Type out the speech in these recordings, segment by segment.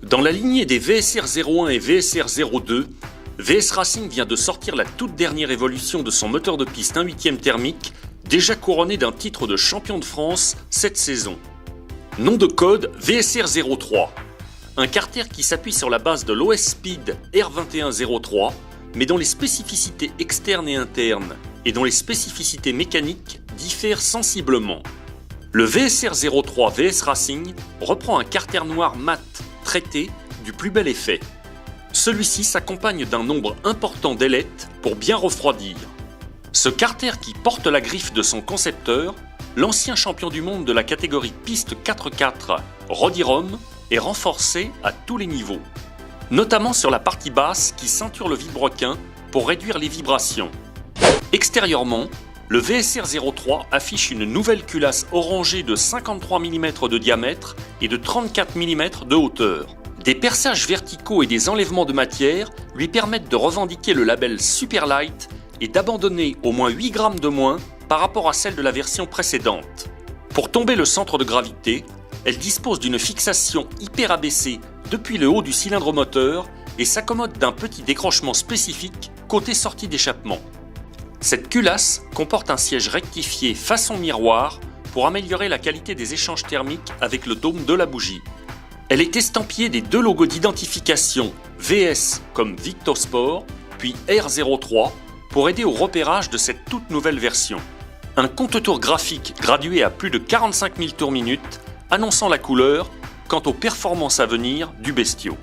Dans la lignée des VSR 01 et VSR 02, VS Racing vient de sortir la toute dernière évolution de son moteur de piste 1/8 thermique, déjà couronné d'un titre de champion de France cette saison. Nom de code VSR 03. Un carter qui s'appuie sur la base de l'OS Speed R2103, mais dont les spécificités externes et internes et dont les spécificités mécaniques diffèrent sensiblement. Le VSR 03 VS Racing reprend un carter noir mat traité du plus bel effet. Celui-ci s'accompagne d'un nombre important d'ailettes pour bien refroidir. Ce carter qui porte la griffe de son concepteur, l'ancien champion du monde de la catégorie piste 4x4 Roddy Rom, est renforcé à tous les niveaux, notamment sur la partie basse qui ceinture le vilebrequin pour réduire les vibrations. Extérieurement, le VSR 03 affiche une nouvelle culasse orangée de 53 mm de diamètre et de 34 mm de hauteur. Des perçages verticaux et des enlèvements de matière lui permettent de revendiquer le label Superlight et d'abandonner au moins 8 grammes de moins par rapport à celle de la version précédente. Pour tomber le centre de gravité, elle dispose d'une fixation hyper abaissée depuis le haut du cylindre moteur et s'accommode d'un petit décrochement spécifique côté sortie d'échappement. Cette culasse comporte un siège rectifié façon miroir pour améliorer la qualité des échanges thermiques avec le dôme de la bougie. Elle est estampillée des deux logos d'identification VS comme Victosport, puis R03 pour aider au repérage de cette toute nouvelle version. Un compte-tours graphique gradué à plus de 45 000 tours minute annonçant la couleur quant aux performances à venir du bestiau.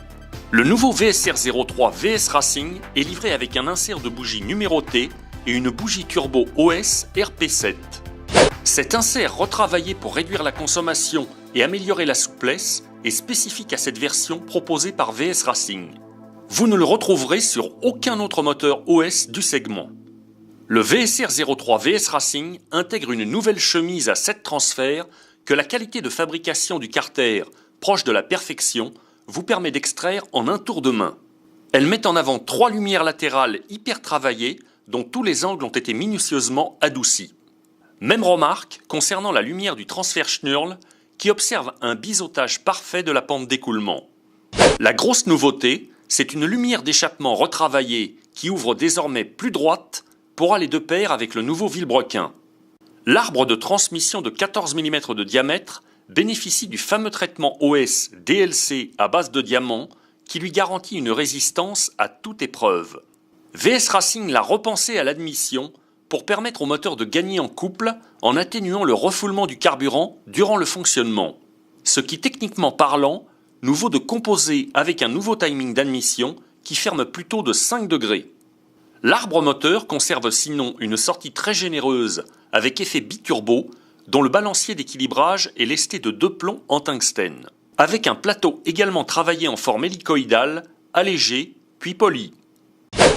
Le nouveau VSR 03 VS Racing est livré avec un insert de bougie numéroté et une bougie turbo OS RP7. Cet insert retravaillé pour réduire la consommation et améliorer la souplesse est spécifique à cette version proposée par VS Racing. Vous ne le retrouverez sur aucun autre moteur OS du segment. Le VSR 03 VS Racing intègre une nouvelle chemise à 7 transferts que la qualité de fabrication du carter, proche de la perfection, vous permet d'extraire en un tour de main. Elle met en avant 3 lumières latérales hyper travaillées dont tous les angles ont été minutieusement adoucis. Même remarque concernant la lumière du transfert Schnurl qui observe un biseautage parfait de la pente d'écoulement. La grosse nouveauté, c'est une lumière d'échappement retravaillée qui ouvre désormais plus droite pour aller de pair avec le nouveau vilebrequin. L'arbre de transmission de 14 mm de diamètre bénéficie du fameux traitement OS DLC à base de diamant qui lui garantit une résistance à toute épreuve. VS Racing l'a repensé à l'admission pour permettre au moteur de gagner en couple en atténuant le refoulement du carburant durant le fonctionnement. Ce qui, techniquement parlant, nous vaut de composer avec un nouveau timing d'admission qui ferme plutôt de 5 degrés. L'arbre moteur conserve sinon une sortie très généreuse avec effet biturbo dont le balancier d'équilibrage est lesté de 2 plombs en tungstène, avec un plateau également travaillé en forme hélicoïdale, allégé puis poli.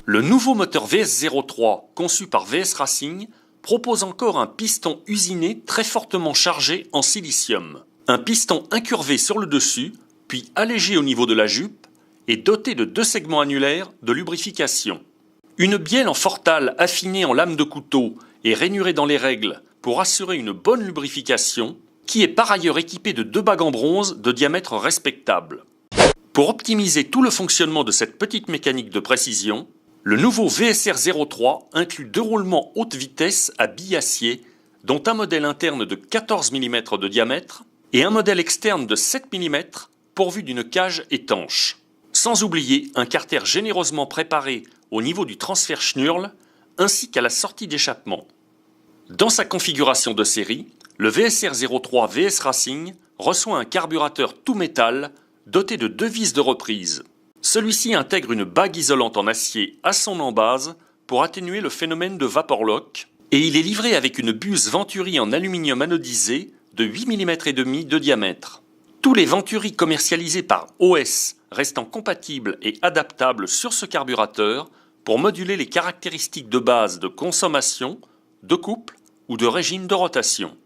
Le nouveau moteur VS03 conçu par VS Racing propose encore un piston usiné très fortement chargé en silicium. Un piston incurvé sur le dessus, puis allégé au niveau de la jupe et doté de 2 segments annulaires de lubrification. Une bielle en fortale affinée en lame de couteau et rainurée dans les règles pour assurer une bonne lubrification, qui est par ailleurs équipée de 2 bagues en bronze de diamètre respectable. Pour optimiser tout le fonctionnement de cette petite mécanique de précision, le nouveau VSR 03 inclut 2 roulements haute vitesse à billes acier, dont un modèle interne de 14 mm de diamètre et un modèle externe de 7 mm pourvu d'une cage étanche. Sans oublier un carter généreusement préparé au niveau du transfert Schnurl ainsi qu'à la sortie d'échappement. Dans sa configuration de série, le VSR 03 VS Racing reçoit un carburateur tout métal doté de 2 vis de reprise. Celui-ci intègre une bague isolante en acier à son embase pour atténuer le phénomène de vapor lock et il est livré avec une buse Venturi en aluminium anodisé de 8 mm et demi de diamètre. Tous les Venturi commercialisés par OS restant compatibles et adaptables sur ce carburateur pour moduler les caractéristiques de base de consommation, de couple ou de régime de rotation.